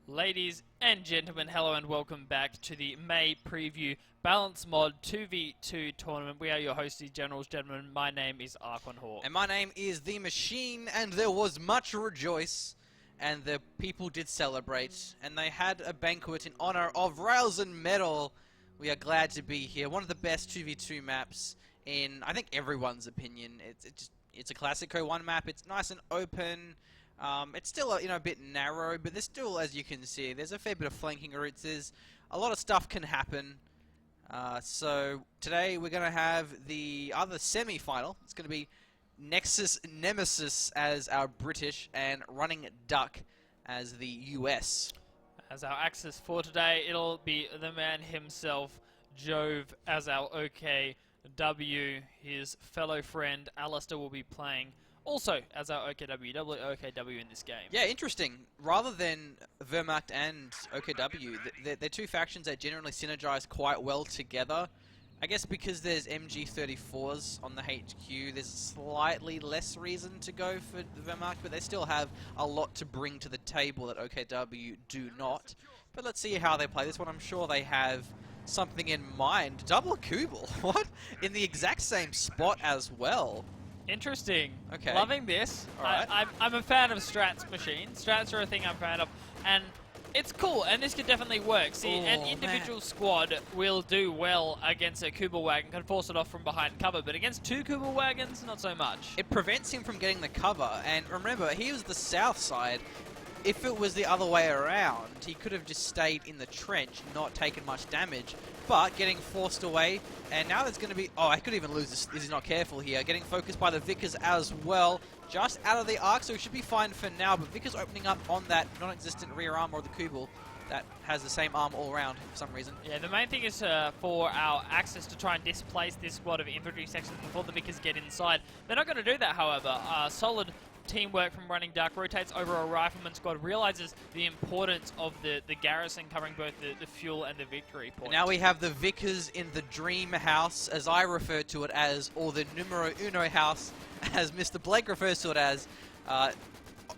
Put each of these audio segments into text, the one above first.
Ladies and gentlemen, hello and welcome back to the May Preview Balance Mod 2v2 tournament. We are your hosts, generals, gentlemen. My name is Archon Hawk. And my name is The Machine, and there was much rejoice, and the people did celebrate, and they had a banquet in honor of Rails and Metal. We are glad to be here. One of the best 2v2 maps in, I think, everyone's opinion. It's a classic Co1 map. It's nice and open. It's still a bit narrow, but there's still, as you can see, there's a fair bit of flanking routes. There's a lot of stuff can happen. So today we're going to have the other semi-final. It's going to be NexusNemeSiS as our British and RunningDuck as the US. As our axis for today, it'll be the man himself, Jove, as our OKW. His fellow friend Alastor will be playing also as our OKW in this game. Yeah, interesting. Rather than Wehrmacht and OKW, they're two factions that generally synergize quite well together. I guess because there's MG34s on the HQ, there's slightly less reason to go for the Wehrmacht, but they still have a lot to bring to the table that OKW do not. But let's see how they play this one. I'm sure they have something in mind. Double Kubel, what? In the exact same spot as well. Interesting. Okay. Loving this. Right. I'm a fan of strats machines. Strats are a thing I'm a fan of. And it's cool, and this could definitely work. See, an individual squad will do well against a Kubel wagon, can force it off from behind cover, but against two Kubel wagons, not so much. It prevents him from getting the cover, and remember, he was the south side. If it was the other way around, he could have just stayed in the trench, not taken much damage, but getting forced away, and now there's going to be... Oh, I could even lose this if he's not careful here. Getting focused by the Vickers as well, just out of the arc, so he should be fine for now, but Vickers opening up on that non-existent rear arm or the Kubel that has the same arm all around for some reason. Yeah, the main thing is for our Axis to try and displace this squad of infantry sections before the Vickers get inside. They're not going to do that, however. Solid teamwork from RunningDuck, rotates over a rifleman squad, realizes the importance of the garrison covering both the fuel and the victory point. And now we have the Vickers in the Dream House, as I refer to it as, or the Numero Uno House, as Mr. Blake refers to it as.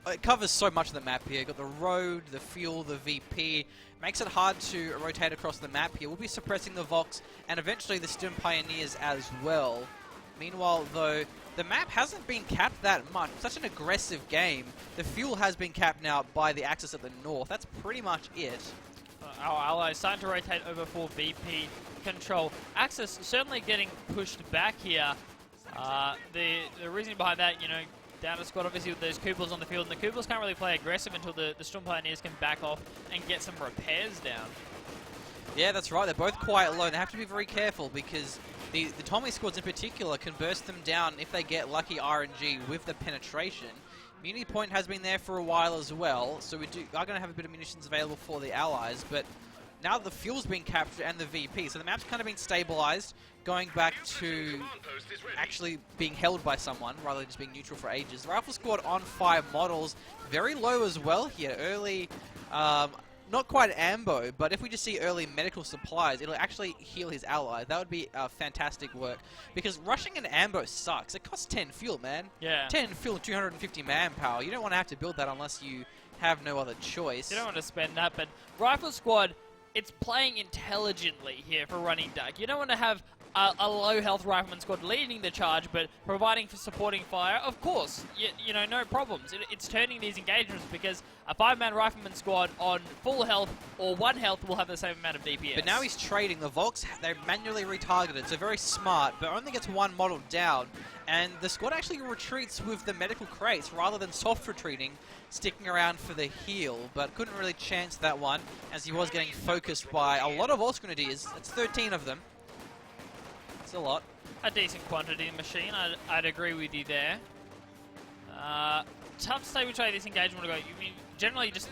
It covers so much of the map here. You've got the road, the fuel, the VP. Makes it hard to rotate across the map here. We'll be suppressing the Vox and eventually the Sturm Pioneers as well. Meanwhile, though, the map hasn't been capped that much. It's such an aggressive game. The fuel has been capped now by the Axis at the north. That's pretty much it. Our allies starting to rotate over for VP control. Axis certainly getting pushed back here. The reason behind that, you know, down to squad obviously with those Kubels on the field, and the Kubels can't really play aggressive until the Storm Pioneers can back off and get some repairs down. Yeah, that's right. They're both quite low. They have to be very careful because the Tommy squads in particular can burst them down if they get lucky RNG with the penetration. Muni point has been there for a while as well, so we are going to have a bit of munitions available for the allies, but now the fuel's been captured and the VP, so the map's kind of been stabilized, going back to actually being held by someone rather than just being neutral for ages. The Rifle Squad on 5 models, very low as well here. Early, not quite ambo, but if we just see early medical supplies, it'll actually heal his ally. That would be fantastic work, because rushing an ambo sucks. It costs 10 fuel, man. Yeah. 10 fuel, 250 manpower. You don't want to have to build that unless you have no other choice. You don't want to spend that, but Rifle Squad, it's playing intelligently here for RunningDuck. You don't want to have a low health rifleman squad leading the charge, but providing for supporting fire. Of course, you know, no problems. It's turning these engagements because a 5-man rifleman squad on full health or 1 health will have the same amount of DPS. But now he's trading. The Volks, they're manually retargeted, so very smart, but only gets 1 model down. And the squad actually retreats with the medical crates rather than soft retreating, sticking around for the heal, but couldn't really chance that one as he was getting focused by a lot of Volks Grenadiers. It's 13 of them. It's a lot. A decent quantity of machine, I'd agree with you there. Tough to say which way this engagement will go. You mean generally just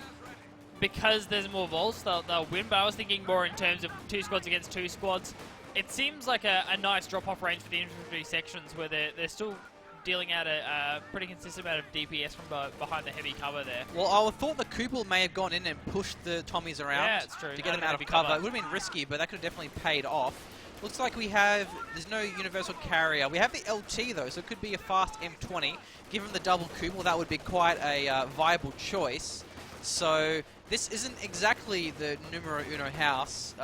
because there's more Volks, they'll win, but I was thinking more in terms of 2 squads against 2 squads. It seems like a nice drop-off range for the infantry sections where they're still dealing out a pretty consistent amount of DPS from behind the heavy cover there. Well, I thought the Kubel may have gone in and pushed the Tommies around to get them out of cover. It would have been risky, but that could have definitely paid off. Looks like there's no universal carrier. We have the LT though, so it could be a fast M20. Given the double Kubel, that would be quite a viable choice. So this isn't exactly the numero uno house.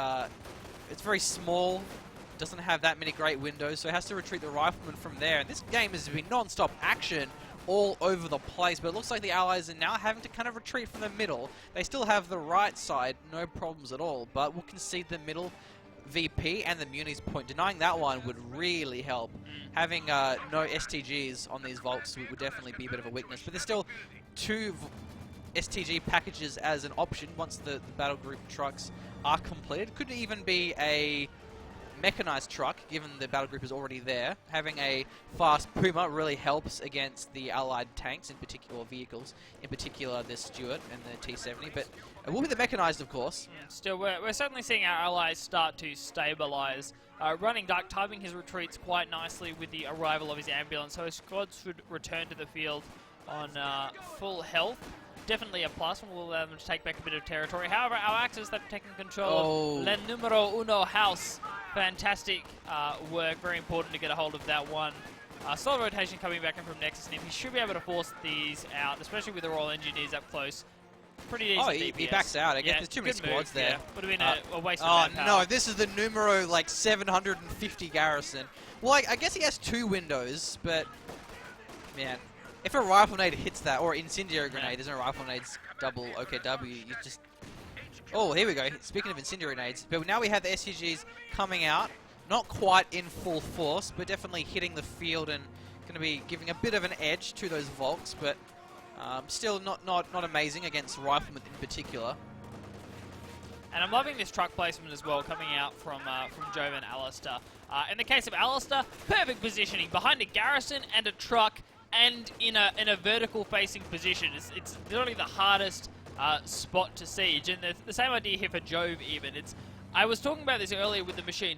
It's very small, doesn't have that many great windows, so it has to retreat the rifleman from there. And this game has been non-stop action all over the place, but it looks like the Allies are now having to kind of retreat from the middle. They still have the right side, no problems at all, but will concede the middle VP and the Muni's point. Denying that one would really help. Having no STGs on these Volks would definitely be a bit of a weakness, but there's still 2 STG packages as an option once the battle group trucks are completed. Could even be a mechanized truck, given the battle group is already there. Having a fast Puma really helps against the allied tanks, in particular, or vehicles, in particular the Stuart and the T-70, but it will be the mechanized, of course. Yeah, still, we're certainly seeing our allies start to stabilize. RunningDuck timing his retreats quite nicely with the arrival of his ambulance, so his squad should return to the field on full health. Definitely a plus, and will allow them to take back a bit of territory. However, our Axis that have taken control of Le Numero Uno house. Fantastic work, very important to get a hold of that one. Solid rotation coming back in from NexusNemeSiS. He should be able to force these out, especially with the Royal Engineers up close. Pretty decent DPS. He backs out. I guess there's too many squads there. Yeah. Would have been a waste of manpower. Oh no, this is the numero like 750 garrison. Well, I guess he has 2 windows, but man, if a rifle nade hits that, or incendiary grenade, there's no rifle nades double OKW, you just... Oh, here we go. Speaking of incendiary nades, but now we have the SCGs coming out, not quite in full force, but definitely hitting the field and going to be giving a bit of an edge to those Volks, but still not amazing against riflemen in particular. And I'm loving this truck placement as well, coming out from Jove and Alastor. In the case of Alastor, perfect positioning behind a garrison and a truck, and in a vertical facing position. It's literally the hardest spot to siege, and the same idea here for Jove even. I was talking about this earlier with the machine.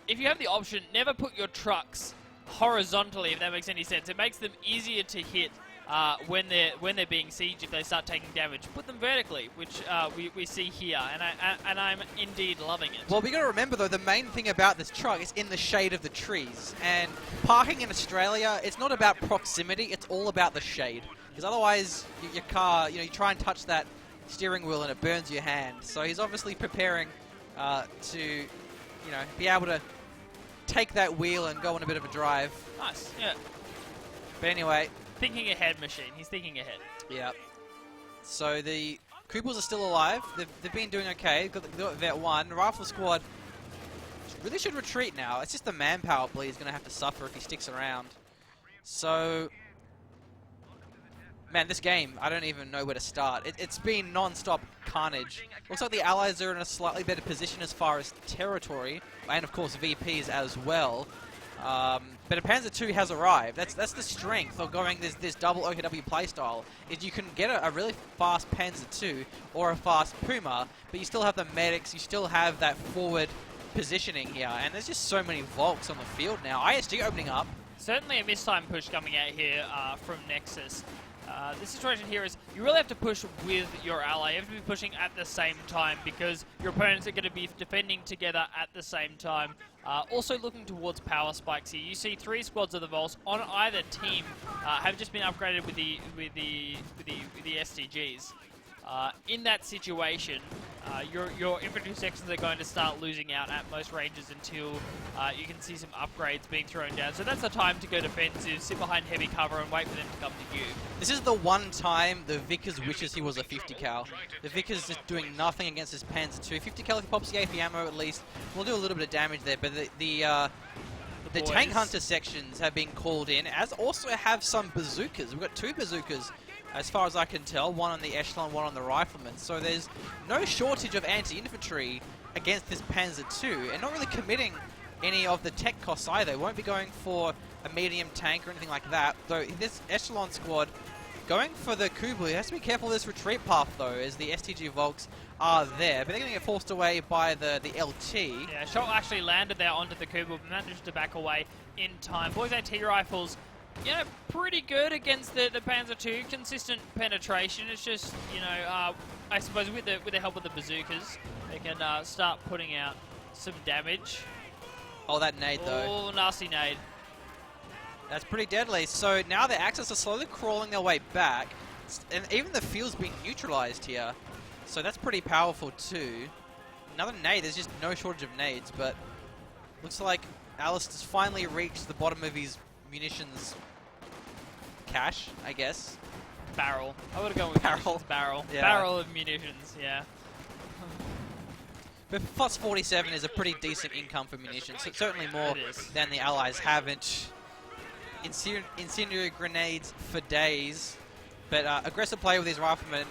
If you have the option, never put your trucks horizontally, if that makes any sense. It makes them easier to hit when they're being sieged if they start taking damage. Put them vertically, which we see here, and I'm indeed loving it. Well, we got to remember though, the main thing about this truck is in the shade of the trees, and parking in Australia, it's not about proximity, it's all about the shade, because otherwise your car, you try and touch that steering wheel and it burns your hand. So he's obviously preparing to be able to take that wheel and go on a bit of a drive. Nice, yeah. But anyway, thinking ahead, machine. He's thinking ahead. Yeah. So the Coopers are still alive. They've been doing okay. Got Vet 1. Rifle Squad really should retreat now. It's just the manpower bleed he's going to have to suffer if he sticks around. So, man, this game, I don't even know where to start. It's been non-stop carnage. Looks like the Allies are in a slightly better position as far as territory, and of course VPs as well. But a Panzer II has arrived. That's the strength of going this double OKW playstyle, is you can get a really fast Panzer II or a fast Puma, but you still have the medics, you still have that forward positioning here, and there's just so many Volks on the field now. ISG opening up. Certainly a mistime push coming out here from Nexus. The situation here is you really have to push with your ally. You have to be pushing at the same time because your opponents are going to be defending together at the same time. Also looking towards power spikes here. You see 3 squads of the Volks on either team have just been upgraded with the STGs. In that situation, your infantry sections are going to start losing out at most ranges until you can see some upgrades being thrown down. So that's the time to go defensive, sit behind heavy cover, and wait for them to come to you. This is the one time the Vickers wishes he was a 50 cal. The Vickers just doing nothing against this Panzer II. 50 cal if he pops the AP ammo at least will do a little bit of damage there, but the tank hunter sections have been called in, as also have some bazookas. We've got 2 bazookas, as far as I can tell, one on the Echelon, one on the Rifleman. So there's no shortage of anti-infantry against this Panzer II, and not really committing any of the tech costs either. It won't be going for a medium tank or anything like that, though this Echelon squad going for the Kubli has to be careful of this retreat path though, as the STG Volks are there, but they're going to get forced away by the LT. Yeah, shot actually landed there onto the Kubli, but managed to back away in time. Boys AT rifles, pretty good against the Panzer II. Consistent penetration. It's just, I suppose with the help of the bazookas, they can start putting out some damage. Oh, that nade though. Oh, nasty nade. That's pretty deadly. So now the Axis are slowly crawling their way back, and even the field's being neutralized here. So that's pretty powerful too. Another nade, there's just no shortage of nades, but looks like Alastor's finally reached the bottom of his munitions cache, I guess. Barrel. I would have gone with Barrel. Barrel. Yeah. Barrel of munitions, yeah. But plus 47 is a pretty decent income for munitions. So certainly more It is. than the allies haven't. Incendiary grenades for days. But aggressive play with these riflemen.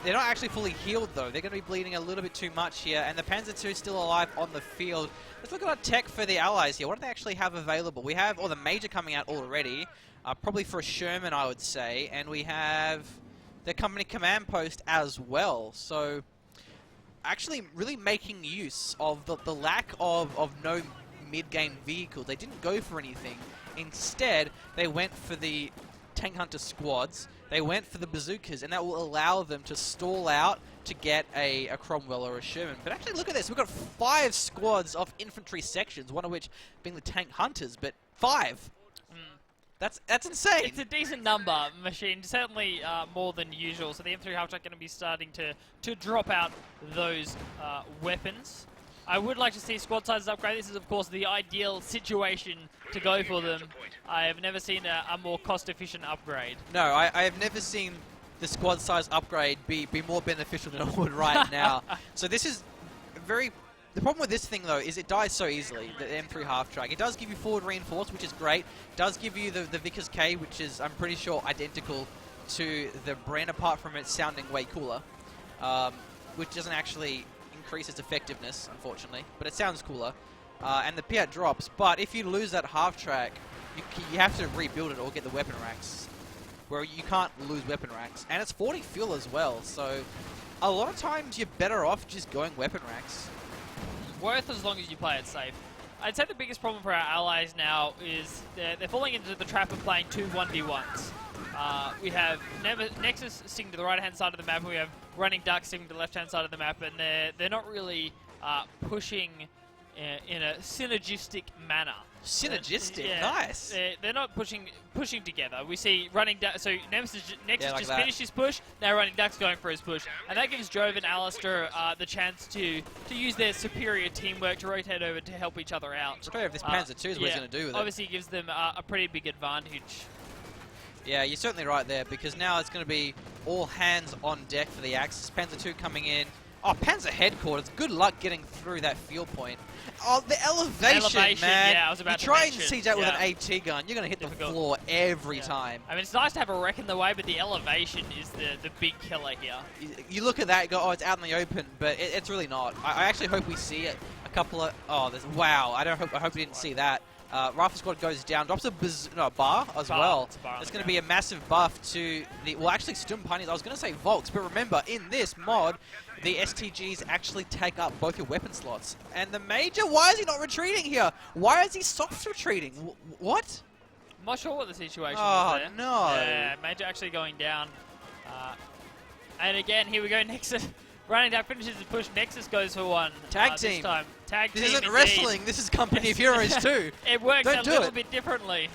They're not actually fully healed though. They're going to be bleeding a little bit too much here. And the Panzer II is still alive on the field. Let's look at our tech for the allies here. What do they actually have available? We have the Major coming out already. Probably for a Sherman, I would say. And we have the company command post as well. So actually really making use of the lack of no mid-game vehicles. They didn't go for anything. Instead, they went for the Tank Hunter squads. They went for the bazookas, and that will allow them to stall out to get a Cromwell or a Sherman. But actually, look at this. We've got 5 squads of infantry sections, one of which being the Tank Hunters, but 5. That's insane. It's a decent number, Machine. Certainly more than usual. So the M3 half-track going to be starting to drop out those weapons. I would like to see squad sizes upgrade. This is, of course, the ideal situation to go for them. I have never seen a more cost-efficient upgrade. No, I have never seen the squad size upgrade be more beneficial than it would right now. So this is very... The problem with this thing, though, is it dies so easily, the M3 half-track. It does give you forward reinforce, which is great. It does give you the Vickers K, which is, I'm pretty sure, identical to the Bren, apart from it sounding way cooler, which doesn't actually increase its effectiveness, unfortunately, but it sounds cooler. And the Piat drops, but if you lose that half-track, you have to rebuild it or get the weapon racks, where you can't lose weapon racks. And it's 40 fuel as well, so a lot of times you're better off just going weapon racks. Worth as long as you play it safe. I'd say the biggest problem for our allies now is they're falling into the trap of playing 2 1v1s. We have Nexus sitting to the right-hand side of the map, and we have RunningDuck sitting to the left-hand side of the map, and they're not really pushing in a synergistic manner. Synergistic, Yeah, nice. They're not pushing together. We see Nexus like just that. finished his push. Now RunningDuck's going for his push, and that gives Jove and Alastor the chance to use their superior teamwork to rotate over to help each other out. It's clear if this Panzer II is what he's going to do with it. Obviously, gives them a pretty big advantage. Yeah, you're certainly right there, because now it's going to be all hands on deck for the Axis. Panzer II coming in. Oh, Panzer Headquarters, good luck getting through that field point. Oh, the elevation, man. Yeah, I was about you to try and mention, siege out with an AT gun, you're going to hit Difficult. the floor every time. I mean, it's nice to have a wreck in the way, but the elevation is the big killer here. You look at that and go, oh, it's out in the open, but it's really not. I actually hope we see it. A couple of... Oh, wow, I hope we didn't see that. Rifle Squad goes down, drops a bar as well. It's going to be a massive buff to the... Well, actually, Sturmpanzers. I was going to say Volks, but remember, in this mod, the STGs actually take up both your weapon slots. And the Major, why is he not retreating here? Why is he soft retreating? What? I'm not sure what the situation Oh, was there. no. Yeah, Major actually going down. And again, here we go, Nexus. RunningDuck finishes his push. Nexus goes for one. Tag team. This time. Tag team. This isn't indeed. wrestling, this is Company of Heroes too. It works Don't a do little it. bit differently.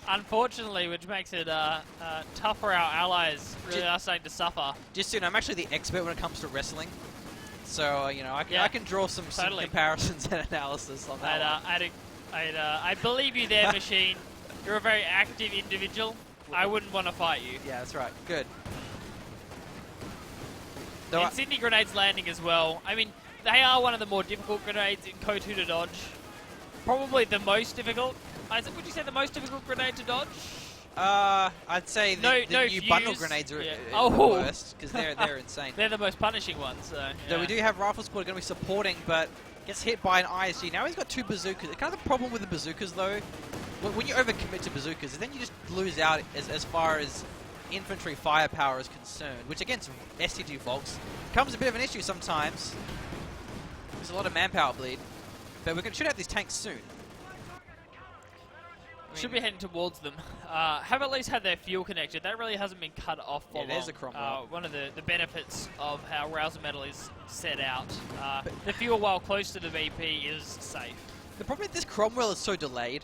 Unfortunately, which makes it tough for our allies. Really are starting to suffer. Just so you know, I'm actually the expert when it comes to wrestling. So, you know, I can draw some comparisons and analysis on that one. I believe you there, Machine. You're a very active individual. I wouldn't want to fight you. Yeah, that's right. Good. And Sydney grenades landing as well. I mean, they are one of the more difficult grenades in Code 2 to dodge. Probably the most difficult. Would you say the most difficult grenade to dodge? I'd say the new bundle grenades are the worst, because they're insane. They're the most punishing ones. So, yeah. So we do have Rifle Squad going to be supporting, but gets hit by an ISG. Now he's got 2 bazookas. Kind of the problem with the bazookas, though, when you overcommit to bazookas, then you just lose out as far as infantry firepower is concerned, which against STG Volks becomes a bit of an issue sometimes. There's a lot of manpower bleed, but we're going to shoot out these tanks soon. Should be heading towards them. Have at least had their fuel connected. That really hasn't been cut off for long. There's a Cromwell. One of the benefits of how Rouser Metal is set out. The fuel, while close to the VP, is safe. The problem with this Cromwell is so delayed.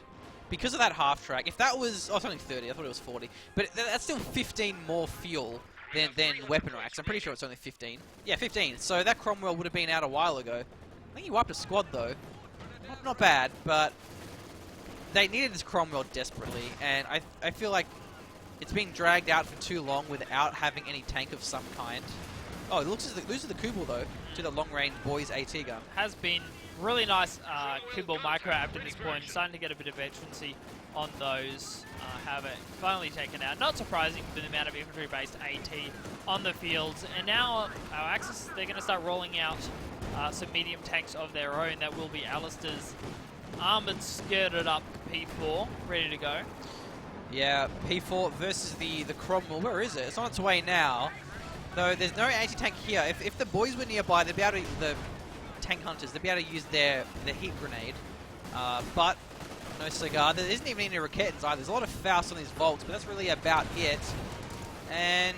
Because of that half track, if that was... Oh, it's only 30, I thought it was 40. But that's still 15 more fuel than weapon racks. I'm pretty sure it's only 15. Yeah, 15. So that Cromwell would have been out a while ago. I think he wiped a squad though. Not bad, but they needed this Cromwell desperately, and I feel like it's being dragged out for too long without having any tank of some kind. Oh, it looks as loses the Kubel though to the long-range boys AT gun. Has been really nice Kubel micro up to this point, starting to get a bit of veterancy on those. Have it finally taken out. Not surprising with the amount of infantry-based AT on the fields. And now our Axis, they're going to start rolling out some medium tanks of their own. That will be Alastor's armored, skirted up P4, ready to go. Yeah, P4 versus the Cromwell. Where is it? It's on its way now. Though there's no anti-tank here. If the boys were nearby, they'd be able to, the tank hunters, they'd be able to use their heat grenade. But no cigar. There isn't even any Rakettans either. There's a lot of Faust on these Volts, but that's really about it. And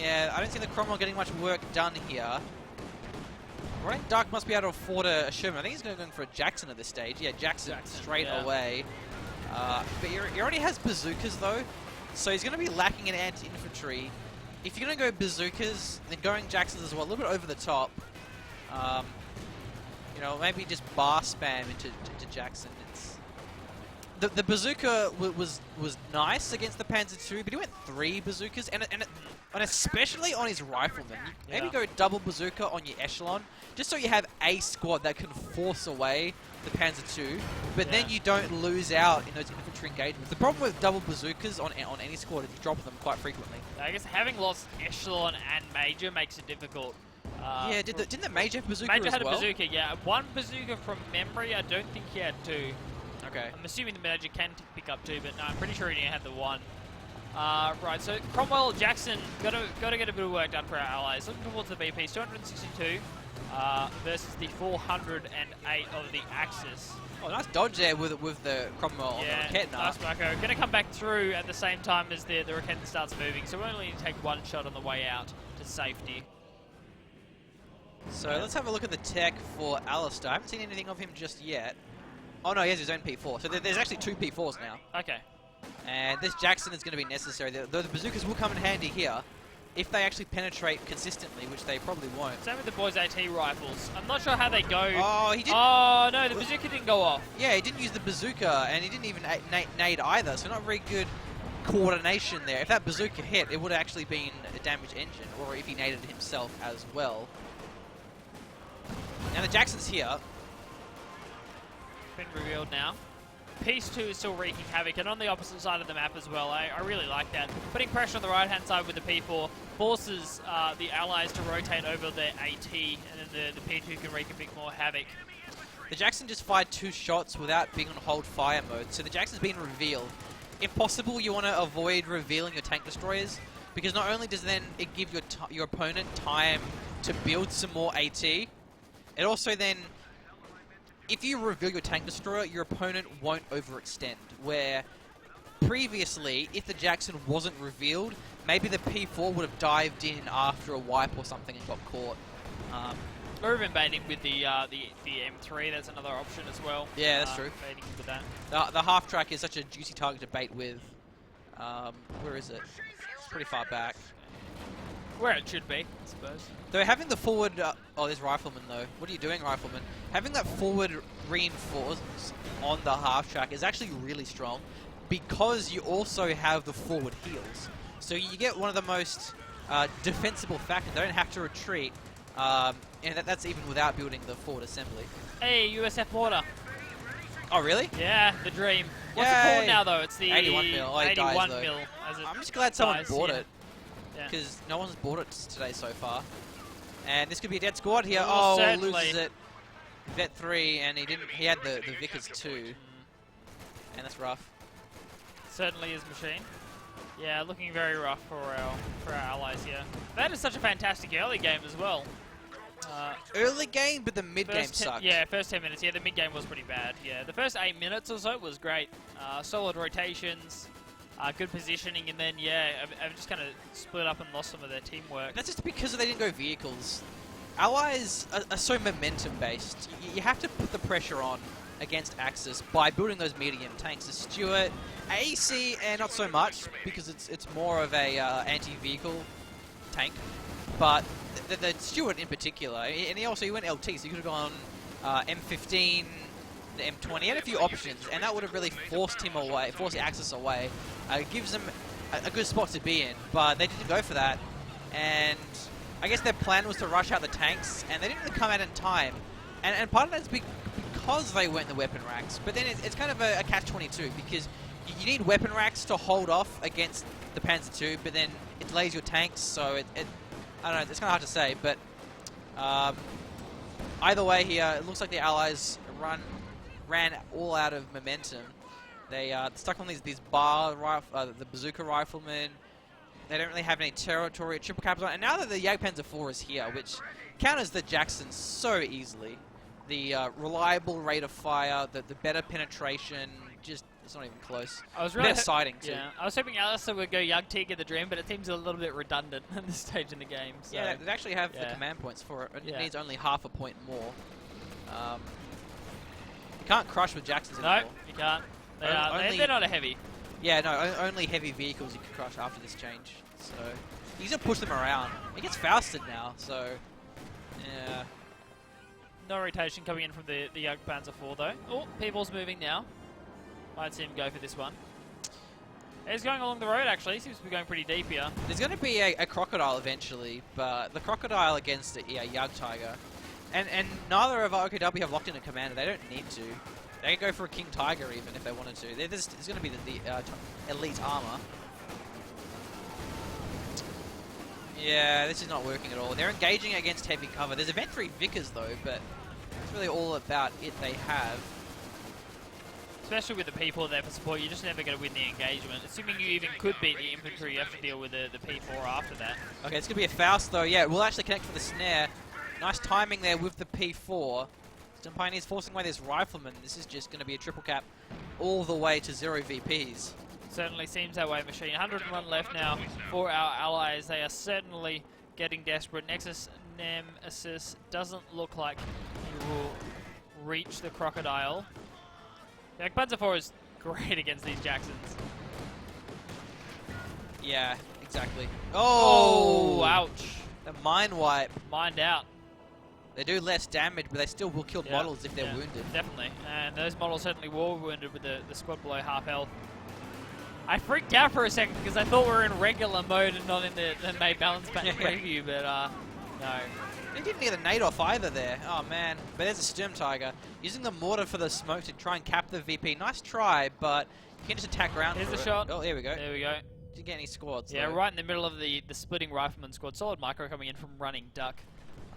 yeah, I don't see the Cromwell getting much work done here. RunningDuck must be able to afford a Sherman. I think he's going for a Jackson at this stage. Yeah, Jackson straight away. But he already has bazookas though, so he's going to be lacking in anti-infantry. If you're going to go bazookas, then going Jacksons as well, a little bit over the top. You know, maybe just bar spam into Jackson. The bazooka was nice against the Panzer II, but he went 3 bazookas, and especially on his rifleman. Maybe go double bazooka on your echelon, just so you have a squad that can force away the Panzer II, but then you don't lose out in those infantry engagements. The problem with double bazookas on any squad is you drop them quite frequently. I guess having lost echelon and major makes it difficult. Yeah, didn't the major have bazooka Major as had well? a bazooka, yeah. 1 bazooka from memory. I don't think he had 2. Okay. I'm assuming the major can pick up 2, but no, I'm pretty sure he only had the 1. Right, so Cromwell, Jackson, got to get a bit of work done for our allies. Looking towards the BPs, 262 versus the 408 of the Axis. Oh, nice dodge there with the Cromwell on the Raketna. Nice Marco. Going to come back through at the same time as the Raketna starts moving, so we only need to take 1 shot on the way out to safety. So let's have a look at the tech for Alastor. I haven't seen anything of him just yet. Oh no, he has his own P4. So there's actually 2 P4s now. Okay. And this Jackson is going to be necessary. Though the bazookas will come in handy here if they actually penetrate consistently, which they probably won't. Same with the boys' AT rifles. I'm not sure how they go. Oh, he didn't. Oh no, the bazooka didn't go off. Yeah, he didn't use the bazooka, and he didn't even nade either. So not very good coordination there. If that bazooka hit, it would have actually been a damaged engine, or if he naded it himself as well. Now the Jackson's here. Been revealed now. Piece 2 is still wreaking havoc, and on the opposite side of the map as well. I really like that. Putting pressure on the right-hand side with the P4 forces the allies to rotate over their AT, and then the P2 can wreak a bit more havoc. The Jackson just fired 2 shots without being on hold fire mode, so the Jackson's been revealed. If possible, you want to avoid revealing your tank destroyers, because not only does then it give your opponent time to build some more AT, it also then, if you reveal your tank destroyer, your opponent won't overextend, where previously, if the Jackson wasn't revealed, maybe the P4 would have dived in after a wipe or something and got caught. Or even baiting with the M3, that's another option as well. Yeah, that's true. Baiting with that. The half track is such a juicy target to bait with. Where is it? It's pretty far back. Where it should be, I suppose. Though having the forward... oh, there's Rifleman though. What are you doing, Rifleman? Having that forward reinforce on the half track is actually really strong because you also have the forward heals. So you get one of the most defensible factors. They don't have to retreat. And that's even without building the forward assembly. Hey, USF Mortar. Oh, really? Yeah, the dream. What's it Yay. called now, though? It's the 81 mil. Oh, it dies, 81 though. mil. As it I'm just glad someone dies, bought yeah. it. Yeah. Because no one's bought it today so far. And this could be a dead squad here. Oh, Oh, certainly. loses it. Vet 3, and he didn't. He had the Vickers 2. And that's rough. Certainly is machine. Yeah, looking very rough for our allies here. That is such a fantastic early game as well. Early game, but the mid game sucked. Yeah, first 10 minutes. Yeah, the mid game was pretty bad. Yeah, the first 8 minutes or so was great. Solid rotations, good positioning, and then I've just kind of split up and lost some of their teamwork. That's just because they didn't go vehicles. Allies are so momentum based. You have to put the pressure on against Axis by building those medium tanks. The Stuart, AC, and not so much because it's more of a anti-vehicle tank. But the Stewart in particular, and he went LT, so he could have gone M15, the M20. He had a few options, and that would have really forced him away, forced the Axis away. It gives him a good spot to be in, but they didn't go for that. And I guess their plan was to rush out the tanks, and they didn't really come out in time. And part of that is because they went the weapon racks, but then it's kind of a catch-22, because you need weapon racks to hold off against the Panzer II, but then it delays your tanks, so I don't know, it's kind of hard to say, but either way here, it looks like the Allies ran all out of momentum. They stuck on these the bazooka riflemen. They don't really have any territory at triple caps on, and now that the Jagdpanzer IV is here, which counters the Jackson so easily, the reliable rate of fire, the better penetration, just it's not even close. I was really better sighting too. Yeah, I was hoping Alastor would go Yug-Teak at the dream, but it seems a little bit redundant at this stage in the game. So. Yeah, they actually have the command points for it. It needs only half a point more. You can't crush with Jacksons anymore. No, you can't. They're not a heavy. Yeah, no, only heavy vehicles you can crush after this change. So you can push them around. It gets Fausted now, so yeah. No rotation coming in from the Jagdpanzer IV though. Oh, people's moving now. Might see him go for this one. He's going along the road actually. Seems to be going pretty deep here. There's going to be a Crocodile eventually, but the Crocodile against the Jagd Tiger. And neither of our OKW have locked in a commander. They don't need to. They can go for a King Tiger even if they wanted to. It's going to be the elite armor. Yeah, this is not working at all. They're engaging against heavy cover. There's Event 3 Vickers though, but that's really all about it they have. Especially with the people there for support, you're just never going to win the engagement. Assuming you even could beat the infantry, you have to deal with the P4 after that. Okay, it's going to be a Faust though. Yeah, we'll actually connect for the snare. Nice timing there with the P4. Stone Pioneers forcing away this rifleman. This is just going to be a triple cap all the way to 0 VPs. Certainly seems that way, Machine. 101 left now for our allies. They are certainly getting desperate. NexusNemeSiS doesn't look like he will reach the Crocodile. Jagdpanzer IV is great against these Jacksons. Yeah, exactly. Oh, ouch. The mine wipe. Mined out. They do less damage, but they still will kill models if they're wounded. Definitely. And those models certainly were wounded with the squad below half health. I freaked out for a second because I thought we were in regular mode and not in the May balance back preview, but no. They didn't get a nade off either there. Oh man. But there's a Sturm Tiger. Using the mortar for the smoke to try and cap the VP. Nice try, but you can just attack ground. Here's the shot. Oh, there we go. There we go. Didn't get any squads. Yeah, though. right in the middle of the splitting rifleman squad. Solid micro coming in from RunningDuck.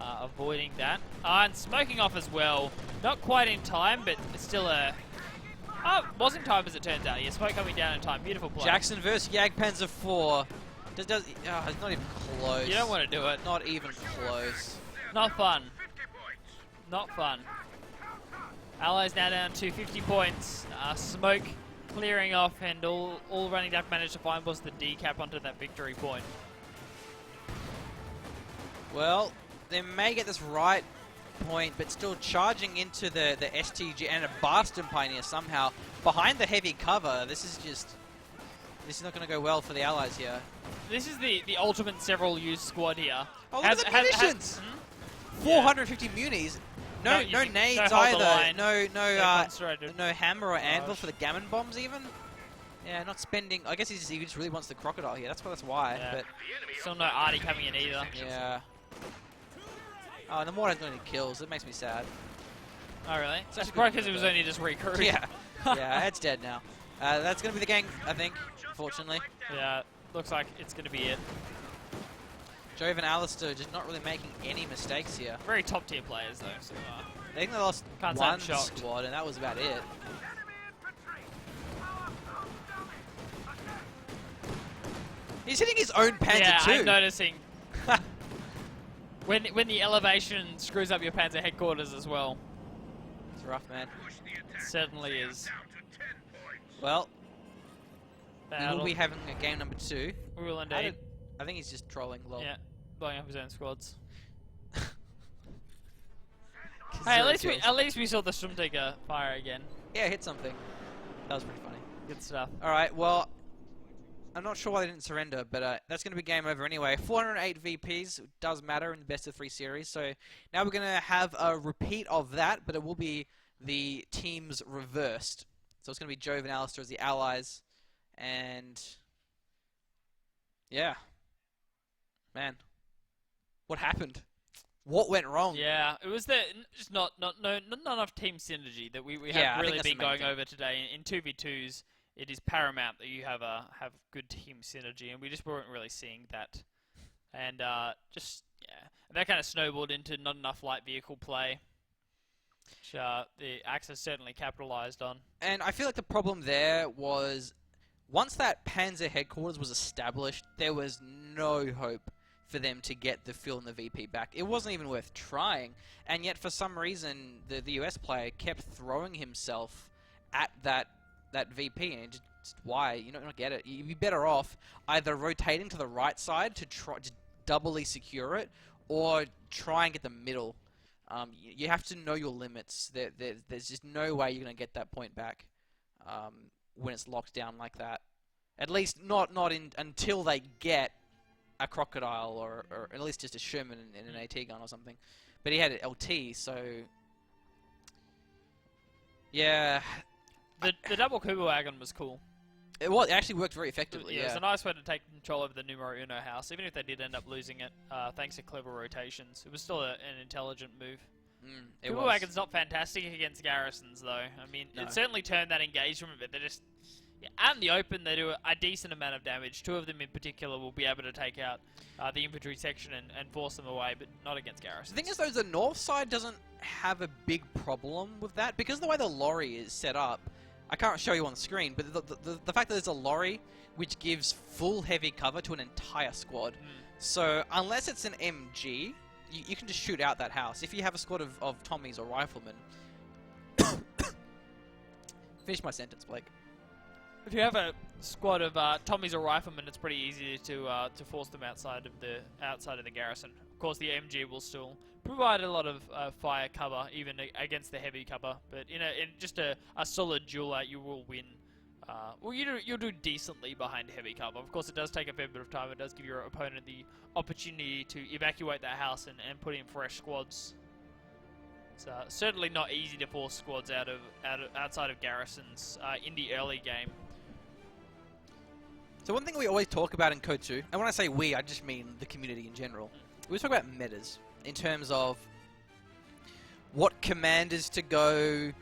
Avoiding that. And smoking off as well. Not quite in time, but it's still a... Oh, was in time as it turns out. Yeah, smoke coming down in time. Beautiful play. Jackson versus Jagdpanzer IV. It's not even close. You don't want to do it. Not even close. Not fun. Not fun. Allies now down to 50 points. Smoke clearing off, and all RunningDuck managed to find was the decap onto that victory point. Well, they may get this right point, but still charging into the STG and a Bastard Pioneer somehow behind the heavy cover. This is not going to go well for the Allies here. This is the ultimate several use squad here. Oh, look at the munitions! 450 munis. No nades either. No hammer or anvil for the gammon bombs even. Yeah, not spending. I guess he just really wants the Crocodile here. That's why. Yeah. But still no Artie coming in either. Yeah. Oh, and the mortar's not any kills. It makes me sad. Oh, really? That's probably because it was only just recruited. Yeah. Yeah, it's dead now. That's going to be the gang, I think, fortunately. Yeah, looks like it's going to be it. Jove and Alastor just not really making any mistakes here. Very top tier players, though. So, I think they lost one squad, and that was about it. He's hitting his own Panzer too. Yeah, I'm noticing. When the elevation screws up your Panzer headquarters as well. It's rough, man. It certainly is. Well, we will be having a game number 2. We will indeed. I think he's just trolling, lol. Yeah, blowing up his own squads. Hey, at least we saw the Sturmtiger fire again. Yeah, hit something. That was pretty funny. Good stuff. All right, well, I'm not sure why they didn't surrender, but that's going to be game over anyway. 408 VPs does matter in the best of 3 series, so now we're going to have a repeat of that, but it will be the teams reversed. So it's going to be Jove and Alastor as the allies, and yeah, man, what happened? What went wrong? Yeah, it was just not enough team synergy that we Yeah, have I think really that's the been main going thing. over today. In 2v2s, it is paramount that you have good team synergy, and we just weren't really seeing that. And just yeah, and that kind of snowballed into not enough light vehicle play, which the Axis certainly capitalized on. And I feel like the problem there was once that Panzer headquarters was established, there was no hope for them to get the Phil and the VP back. It wasn't even worth trying, and yet for some reason the US player kept throwing himself at that VP, and just why? You don't get it. You'd be better off either rotating to the right side to try to doubly secure it, or try and get the middle. You have to know your limits. There's just no way you're going to get that point back when it's locked down like that. At least not until they get a crocodile or at least just a Sherman and an AT gun or something. But he had an LT, so yeah. The double Kuba wagon was cool. It actually worked very effectively. Yeah, Yeah, it was a nice way to take control over the numero uno house, even if they did end up losing it, thanks to clever rotations. It was still an intelligent move. it Kuba was. wagon's not fantastic against garrisons, though. I mean, No. it certainly turned that engagement, but they're just out in the open. They do a decent amount of damage. 2 of them in particular will be able to take out the infantry section and force them away, but not against garrisons. The thing is, though, the north side doesn't have a big problem with that because the way the lorry is set up. I can't show you on the screen, but the fact that there's a lorry which gives full heavy cover to an entire squad. So unless it's an MG, you can just shoot out that house. If you have a squad of Tommies or riflemen... Finish my sentence, Blake. If you have a squad of Tommies or riflemen, it's pretty easy to force them outside of the garrison. Of course, the MG will still provide a lot of fire cover, even against the heavy cover. But in just a solid duel, you will win. Well, you'll do decently behind heavy cover. Of course, it does take a fair bit of time. It does give your opponent the opportunity to evacuate that house and put in fresh squads. It's certainly not easy to force squads outside of garrisons in the early game. So one thing we always talk about in Code 2, and when I say we, I just mean the community in general, we talk about metas in terms of what commanders to go,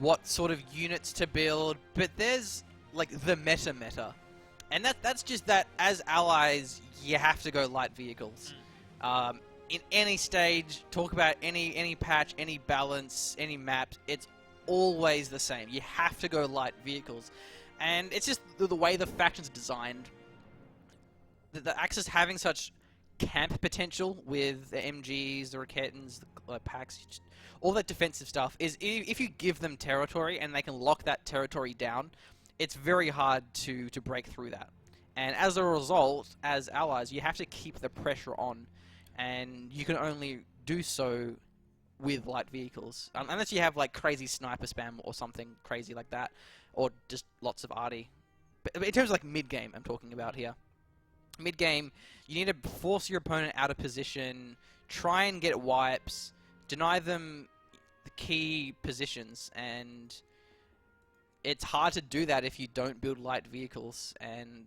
what sort of units to build, but there's like the meta. And that's just that as allies, you have to go light vehicles. In any stage, talk about any patch, any balance, any map, it's always the same. You have to go light vehicles. And it's just the way the faction's designed. The Axis having such camp potential with the MGs, the Raketans, the packs, all that defensive stuff, is if you give them territory and they can lock that territory down, it's very hard to break through that. And as a result, as allies, you have to keep the pressure on. And you can only do so with light vehicles. Unless you have like crazy sniper spam or something crazy like that. Or just lots of arty. But in terms of like mid-game, I'm talking about here. Mid-game, you need to force your opponent out of position, try and get wipes, deny them the key positions, and it's hard to do that if you don't build light vehicles. And,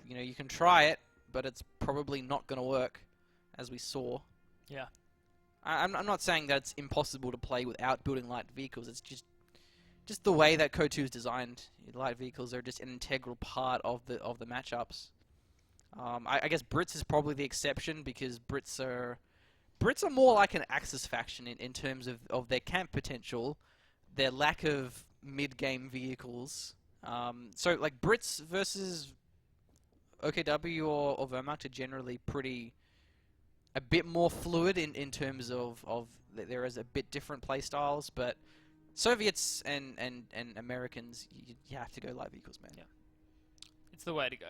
you know, you can try it, but it's probably not going to work, as we saw. Yeah. I'm not saying that it's impossible to play without building light vehicles. It's just the way that Code 2 is designed. Light vehicles are just an integral part of the matchups. I guess Brits is probably the exception because Brits are more like an Axis faction in terms of their camp potential, their lack of mid-game vehicles. So like Brits versus OKW or Wehrmacht are generally a bit more fluid in terms of there is a bit different play styles, but Soviets and Americans, you have to go light vehicles, man. Yeah. It's the way to go.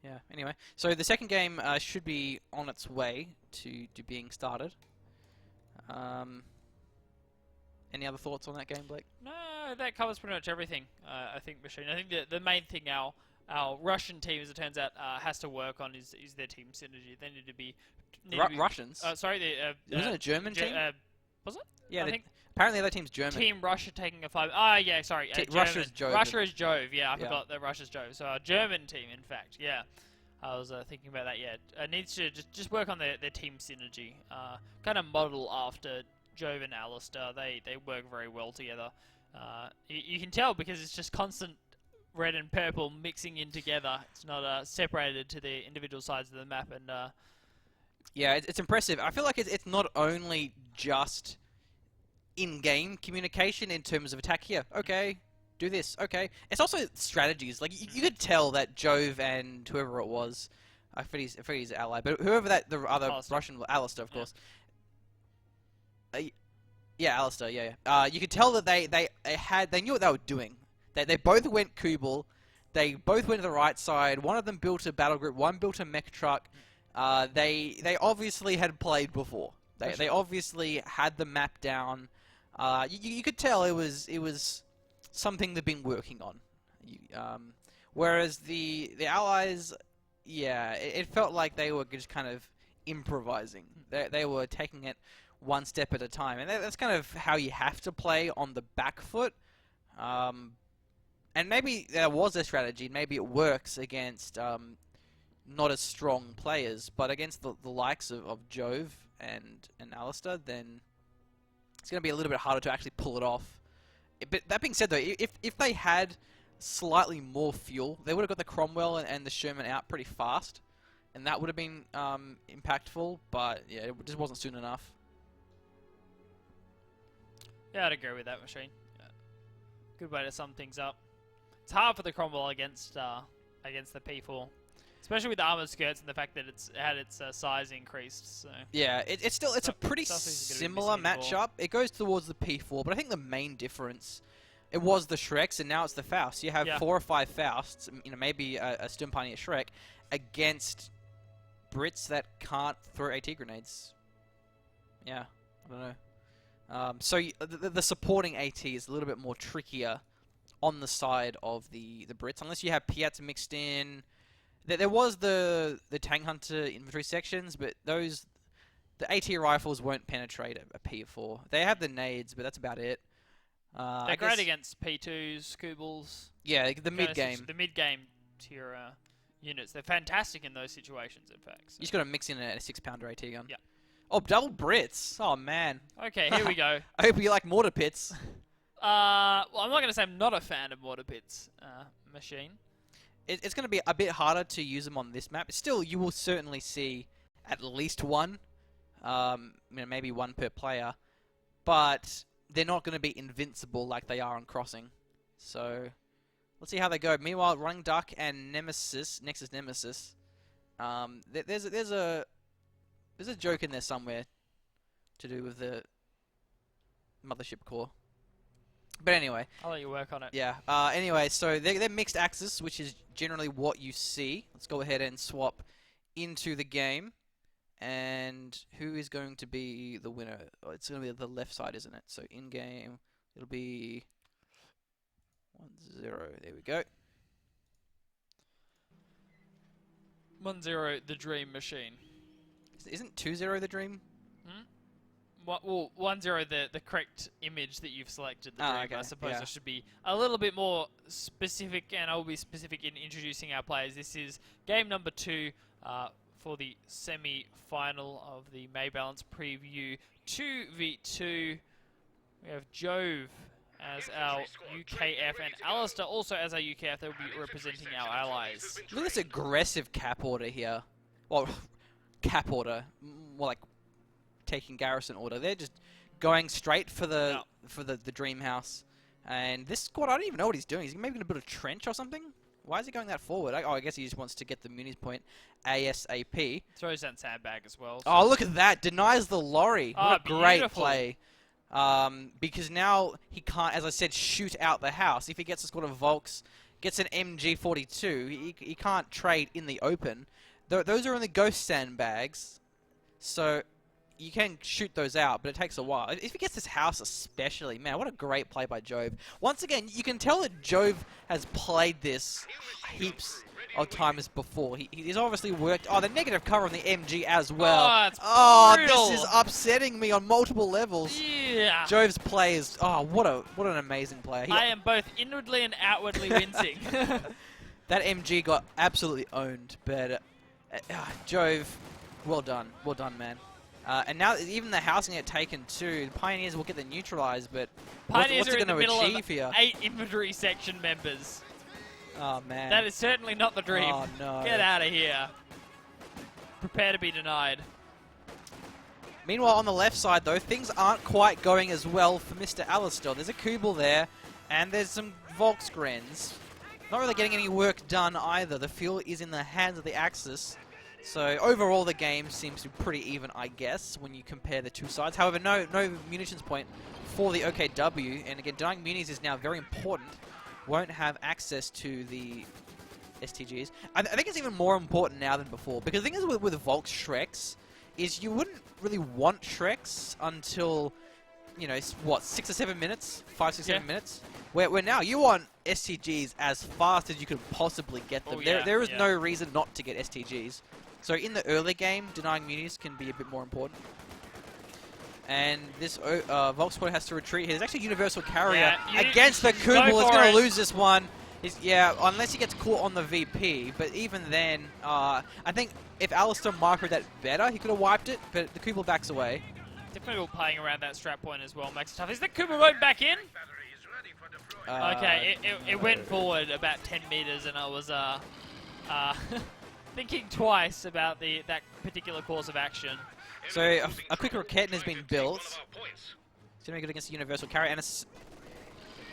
Yeah, anyway. So the second game should be on its way to being started. Any other thoughts on that game, Blake? No, that covers pretty much everything. I think, Machine. I think the main thing now our Russian team, as it turns out, has to work on is their team synergy. They need to be... Russians? Sorry, the... Wasn't it a German team? Was it? Yeah, I think apparently the other team's German. Team Russia taking a 5... Ah, yeah, sorry. Russia's Jove. Russia is Jove, yeah, I forgot that Russia's Jove. So our German team, in fact, yeah. I was thinking about that, yeah. Needs to just work on their team synergy. Kind of model after Jove and Alastor. They work very well together. You can tell because it's just constant red and purple mixing in together. It's not separated to the individual sides of the map. And yeah, it's impressive. I feel like it's not only just in-game communication in terms of attack here. Okay, do this. Okay. It's also strategies. Like, you could tell that Jove and whoever it was, I forget his ally, but whoever the other Alastor. Russian, Alastor, of course. Yeah, Alastor, yeah. You could tell that they knew what they were doing. They both went Kubel. They both went to the right side. One of them built a battle group. One built a mech truck. They obviously had played before. They obviously had the map down. You could tell it was something they've been working on. Whereas the allies, yeah, it felt like they were just kind of improvising. They were taking it one step at a time, and that's kind of how you have to play on the back foot. And maybe there was a strategy. Maybe it works against not as strong players, but against the likes of Jove and Alastor, then it's going to be a little bit harder to actually pull it off. But that being said, though, if they had slightly more fuel, they would have got the Cromwell and the Sherman out pretty fast, and that would have been impactful. But yeah, it just wasn't soon enough. yeah, I'd agree with that, Machine. Good way to sum things up. It's hard for the Cromwell against the P4. Especially with the armored skirts and the fact that it's had its size increased. So Yeah, it's a pretty similar matchup. It goes towards the P4, but I think the main difference, it was the Shreks and now it's the Fausts. You have 4 or 5 Fausts, maybe a Stern Pioneer Shrek, against Brits that can't throw AT grenades. Yeah, I don't know. So the supporting AT is a little bit more trickier on the side of the Brits, unless you have Piats mixed in. There was the Tank Hunter infantry sections, but the AT rifles won't penetrate a P4. They have the nades, but that's about it. they're great against P2s, Kubels. Yeah, the mid-game. The mid-game tier units. They're fantastic in those situations, in fact. So. You just got to mix in a 6-pounder AT gun. Yeah. Oh, double Brits. Oh, man. Okay, here we go. I hope you like mortar pits. Well, I'm not going to say I'm not a fan of mortar pits, Machine. It's going to be a bit harder to use them on this map. Still, you will certainly see at least one. Maybe one per player. But they're not going to be invincible like they are on Crossing. So, let's see how they go. Meanwhile, RunningDuck and NexusNemeSiS. There's a joke in there somewhere to do with the mothership core. But anyway. I'll let you work on it. Yeah. Anyway, so they're mixed axis, which is generally what you see. Let's go ahead and swap into the game. And who is going to be the winner? Oh, it's going to be the left side, isn't it? So in-game, it'll be 1-0. There we go. 1-0, the Dream Machine. Isn't 2-0 the dream? Well, 1-0, the correct image that you've selected, the Dream. Okay. I suppose I should be a little bit more specific, and I'll be specific in introducing our players. This is game number 2 for the semi-final of the May Balance Preview 2v2. We have Jove as our UKF and Alastor also as our UKF. They'll be representing our allies. Look at this aggressive cap order here. Well, cap order, more like taking garrison order. They're just going straight for the dream house. And this squad, I don't even know what he's doing. Is he maybe going to build a trench or something? Why is he going that forward? I guess he just wants to get the munis point ASAP. Throws that sandbag as well. So. Oh, look at that. Denies the lorry. What a great beautiful. play. Because now he can't, as I said, shoot out the house. If he gets a squad of Volks, gets an MG42, he can't trade in the open. Those are only ghost sandbags. So you can shoot those out, but it takes a while. If he gets this house especially, man, what a great play by Jove. Once again, you can tell that Jove has played this heaps of times before. He's obviously worked... Oh, the negative cover on the MG as well. Oh, it's brutal. This is upsetting me on multiple levels. Yeah. Jove's play is... Oh, what an amazing player. I am both inwardly and outwardly wincing. That MG got absolutely owned, but Jove, well done, man. And now even the house can get taken too. The Pioneers will get the neutralized, but Pioneers what's are it in the going to middle achieve of here? 8 infantry section members. Oh man, That is certainly not the dream. Oh no! Get out of here. Prepare to be denied. Meanwhile, on the left side though, things aren't quite going as well for Mr. Alastor. There's a Kubel there, and there's some Volksgrens. Not really getting any work done either. The field is in the hands of the Axis. So overall, the game seems to be pretty even, I guess, when you compare the two sides. However, no munitions point for the OKW, and again, denying munis is now very important. Won't have access to the STGs. I think it's even more important now than before, because the thing is with Volks Shreks is you wouldn't really want Shreks until, you know, what, 6 or 7 minutes? 5, 6, 7 minutes? Where now you want STGs as fast as you could possibly get them. There is no reason not to get STGs. So in the early game, denying munis can be a bit more important. And this Volk squad has to retreat here. There's actually a universal carrier against the Kubel. It's going to lose this one. Unless he gets caught on the VP. But even then, I think if Alastor microed that better, he could have wiped it. But the Kubel backs away. Definitely playing around that strap point as well makes it tough. Is the Kubel going back in? Okay, it went forward about 10 meters, and I was thinking twice about that particular course of action. So a quick Rocket has been built. It's going to be good against the universal carrier, and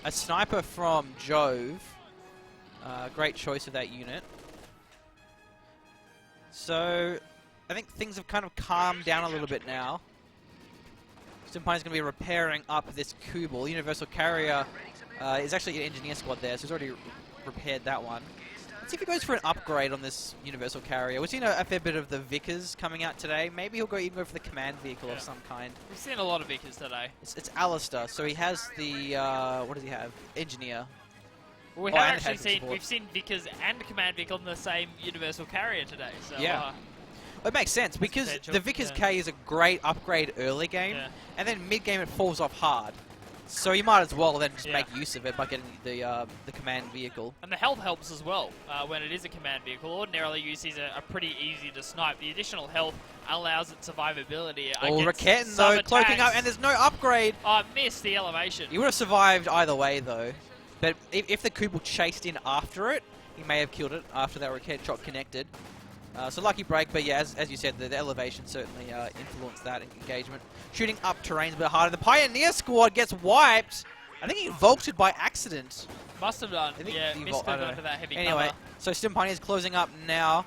a sniper from Jove. Great choice of that unit. So I think things have kind of calmed down a little bit now. Stimpani's going to be repairing up this Kubel. Universal carrier is actually an engineer squad there, so he's already repaired that one. Let's see if he goes for an upgrade on this universal carrier. We've seen a fair bit of the Vickers coming out today. Maybe he'll even go for the command vehicle of some kind. We've seen a lot of Vickers today. It's Alastor, so he has the what does he have? Engineer. Well, we have actually seen Vickers and command vehicle in the same universal carrier today. So yeah. It makes sense because the Vickers K is a great upgrade early game, and then mid game it falls off hard. So you might as well then just make use of it by getting the command vehicle. And the health helps as well when it is a command vehicle. Ordinarily, UCs are pretty easy to snipe. The additional health allows it survivability. Oh, Raketten though, cloaking up, and there's no upgrade. Oh, missed the elevation. He would have survived either way though. But if the Kubel chased in after it, he may have killed it after that Rakett shot connected. So lucky break, but yeah, as you said, the elevation certainly influenced that engagement. Shooting up terrain's a bit harder. The Pioneer squad gets wiped. I think he vaulted by accident. Must have done. Yeah, missed it onto that heavy Anyway, cover. so Stim Pioneer's closing up now.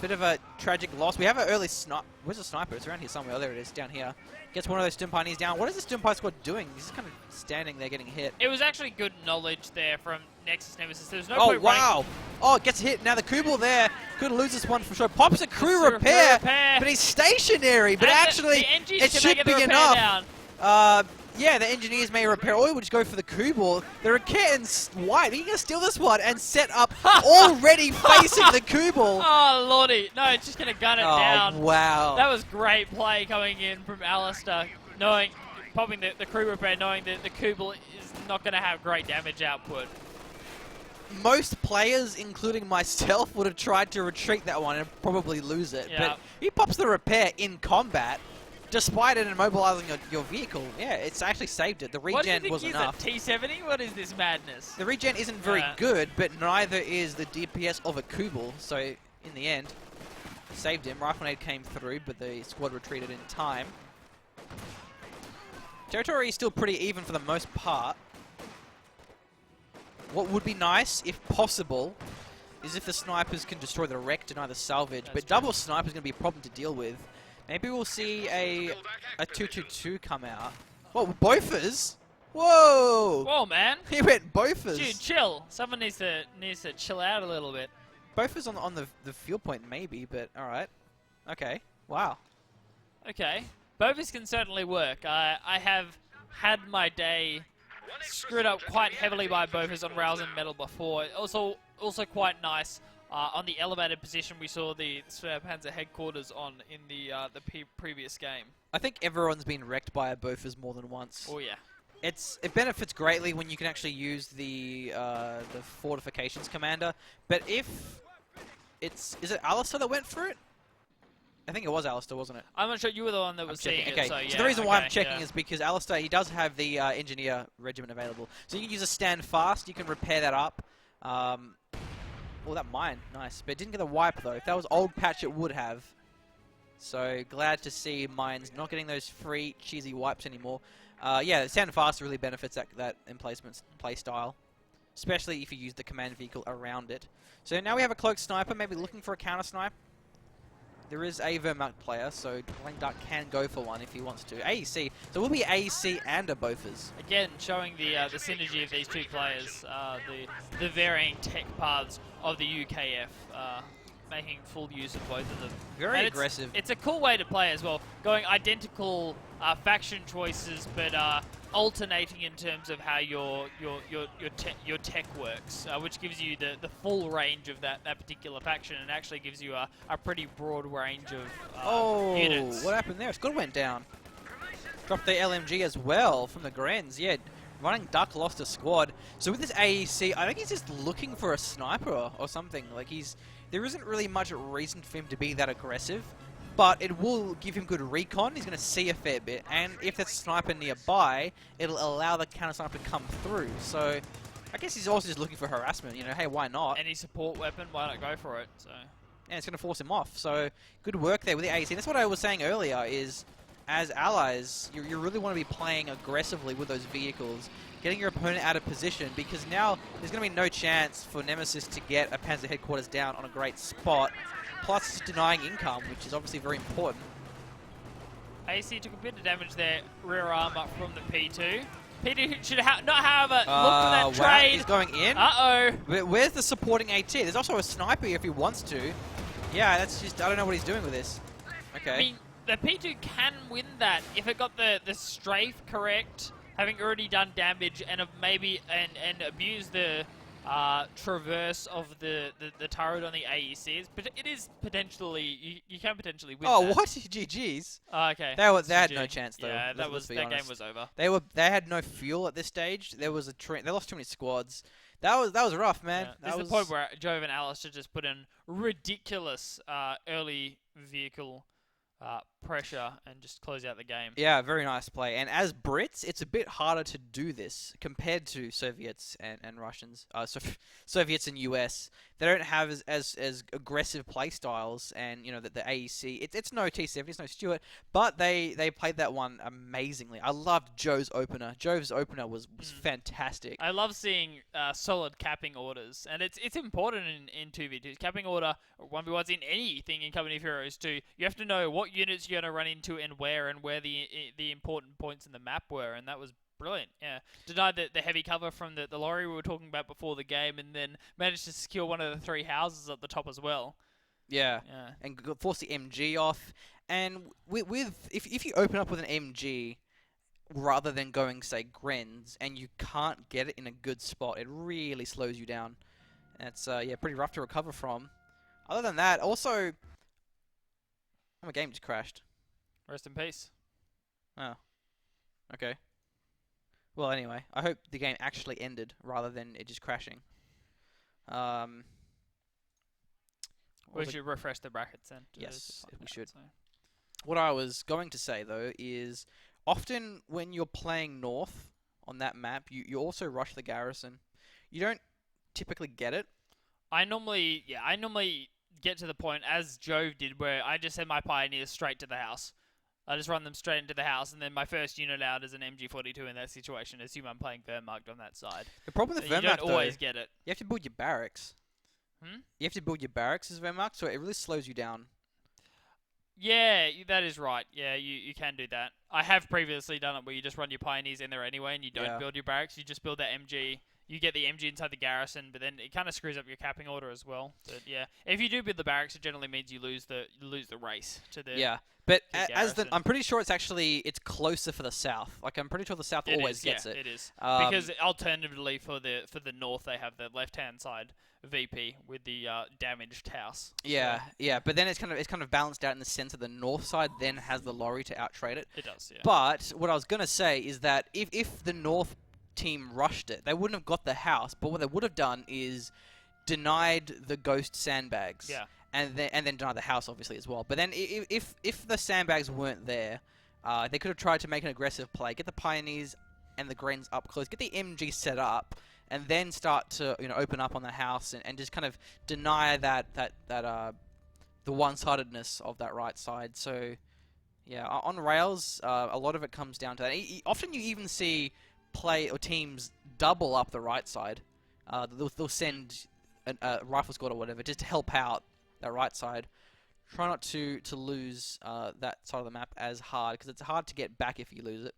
Bit of a tragic loss. We have an early sniper. Where's the sniper? It's around here somewhere. Oh, there it is, down here. Gets one of those Stim Pioneers down. What is the Stim Pioneer squad doing? He's just kind of standing there getting hit. It was actually good knowledge there from NexusNemeSiS. There's no point wow. Oh, it gets hit. Now the Kubel there could lose this one for sure. Pops a crew repair, but he's stationary. But actually, it should be enough. Yeah, the engineers may repair, or we'll just go for the Kubel. The Raketten's white. He can steal this one and set up already facing the Kubel. Oh, lordy. No, it's just going to gun it down. Wow. That was great play coming in from Alastor, popping the crew repair, knowing that the Kubel is not going to have great damage output. Most players, including myself, would have tried to retreat that one and probably lose it. But he pops the repair in combat. Despite it immobilizing your vehicle, yeah, it's actually saved it. The regen was enough. T70? What is this madness? The regen isn't very good, but neither is the DPS of a Kubel. So in the end, saved him. Riflenade came through, but the squad retreated in time. Territory is still pretty even for the most part. What would be nice, if possible, is if the snipers can destroy the wreck, deny the salvage. But double sniper is going to be a problem to deal with. Maybe we'll see a 2-2-2 come out. Whoa, Bofers? Whoa! Whoa, man! He went Bofers. Dude, chill. Someone needs to chill out a little bit. Bofers on the field point, maybe, but all right. Okay. Wow. Okay. Bovis can certainly work. I have had my day screwed up quite heavily by Bovis on Rouse and Metal before. Also quite nice on the elevated position we saw the Panzer headquarters on in the previous game. I think everyone's been wrecked by a Bofors more than once. Oh yeah. It benefits greatly when you can actually use the fortifications commander. But if is it Alastor that went for it? I think it was Alastor, wasn't it? I'm not sure. You were the one that was seeing okay. it. So, yeah, the reason why I'm checking yeah. is because Alastor, he does have the engineer regiment available. So you can use a stand fast. You can repair that up. Oh, that mine. Nice. But it didn't get a wipe, though. If that was old patch, it would have. So glad to see mines not getting those free cheesy wipes anymore. Yeah, stand fast really benefits that emplacement play style, especially if you use the command vehicle around it. So now we have a cloaked sniper, maybe looking for a counter snipe. There is a Wehrmacht player, so RunningDuck can go for one if he wants to. AEC, so it will be AEC and a Bofors. Again, showing the synergy of these two players, the varying tech paths of the UKF, making full use of both of them. Very aggressive. It's a cool way to play as well, going identical faction choices, but alternating in terms of how your tech works, which gives you the full range of that particular faction, and actually gives you a pretty broad range of units. What happened there? Scott went down. Dropped the LMG as well from the Grens. Yeah, RunningDuck lost a squad. So with this AEC, I think he's just looking for a sniper or something. Like there isn't really much reason for him to be that aggressive, but it will give him good recon. He's going to see a fair bit, and if there's a sniper nearby, it'll allow the counter sniper to come through. So I guess he's also just looking for harassment. You know, hey, why not? Any support weapon, why not go for it? So yeah, it's going to force him off. So good work there with the AEC. That's what I was saying earlier. Is as allies, you really want to be playing aggressively with those vehicles, getting your opponent out of position, because now there's going to be no chance for NexusNemeSiS to get a Panzer headquarters down on a great spot, plus it's denying income, which is obviously very important. AC took a bit of damage there, rear arm up from the P2. P2 should not have looked for that trade. He's going in. Uh-oh. Where's the supporting AT? There's also a sniper if he wants to. Yeah, that's just, I don't know what he's doing with this. Okay. I mean, the P2 can win that if it got the strafe correct, having already done damage, and maybe and abused the traverse of the turret on the AECs. But it is potentially, you can potentially win that. What? GG's? Okay. They had no chance though. Yeah, that game was over. They had no fuel at this stage. There was they lost too many squads. That was rough, man. Yeah. There's the point where Jove and Alastor just put in ridiculous early vehicle pressure and just close out the game. Yeah, very nice play. And as Brits, it's a bit harder to do this compared to Soviets and Russians. Soviets and US, they don't have as aggressive play styles, and you know the AEC. It's no T70, it's no Stuart, but they played that one amazingly. I loved Jove's opener. Jove's opener was fantastic. I love seeing solid capping orders, and it's important in 2v2s. Capping order 1v1s in anything in Company of Heroes 2. You have to know what units you're going to run into and where the important points in the map were, and that was brilliant. Yeah, denied the heavy cover from the lorry we were talking about before the game, and then managed to secure one of the 3 houses at the top as well. Yeah. And force the MG off. And if you open up with an MG rather than going, say, Grens, and you can't get it in a good spot, it really slows you down. And it's pretty rough to recover from. Other than that, also, my game just crashed. Rest in peace. Oh. Okay. Well, anyway, I hope the game actually ended rather than it just crashing. We should refresh the brackets then. Yes, we should. What I was going to say, though, is often when you're playing North on that map, you also rush the garrison. You don't typically get it. I normally get to the point, as Jove did, where I just send my pioneers straight to the house. I just run them straight into the house, and then my first unit out is an MG42 in that situation. Assume I'm playing Wehrmacht on that side. The problem with Wehrmacht, you don't always get it. You have to build your barracks. You have to build your barracks as Wehrmacht, so it really slows you down. Yeah, that is right. Yeah, you can do that. I have previously done it where you just run your pioneers in there anyway, and you don't build your barracks. You just build that MG. you get the MG inside the garrison, but then it kind of screws up your capping order as well. But yeah, if you do build the barracks, it generally means you lose the race to the Yeah, but the as the garrison. I'm pretty sure it's closer for the south. Like I'm pretty sure the south always gets yeah, it. it is Um, because alternatively for the north they have the left hand side VP with the damaged house. Yeah, So yeah, but then it's kind of balanced out in the sense that the north side then has the lorry to outtrade it. it does. Yeah. But what I was gonna say is that if the north team rushed it, they wouldn't have got the house. But what they would have done is denied the ghost sandbags. Yeah. And then deny the house obviously as well. But then if the sandbags weren't there, they could have tried to make an aggressive play, get the pioneers and the greens up close, get the MG set up, and then start to open up on the house and just kind of deny that the one-sidedness of that right side. So yeah, on rails, a lot of it comes down to that. Often you even see play or teams double up the right side. They'll send a rifle squad or whatever just to help out that right side. Try not to lose that side of the map as hard, because it's hard to get back if you lose it.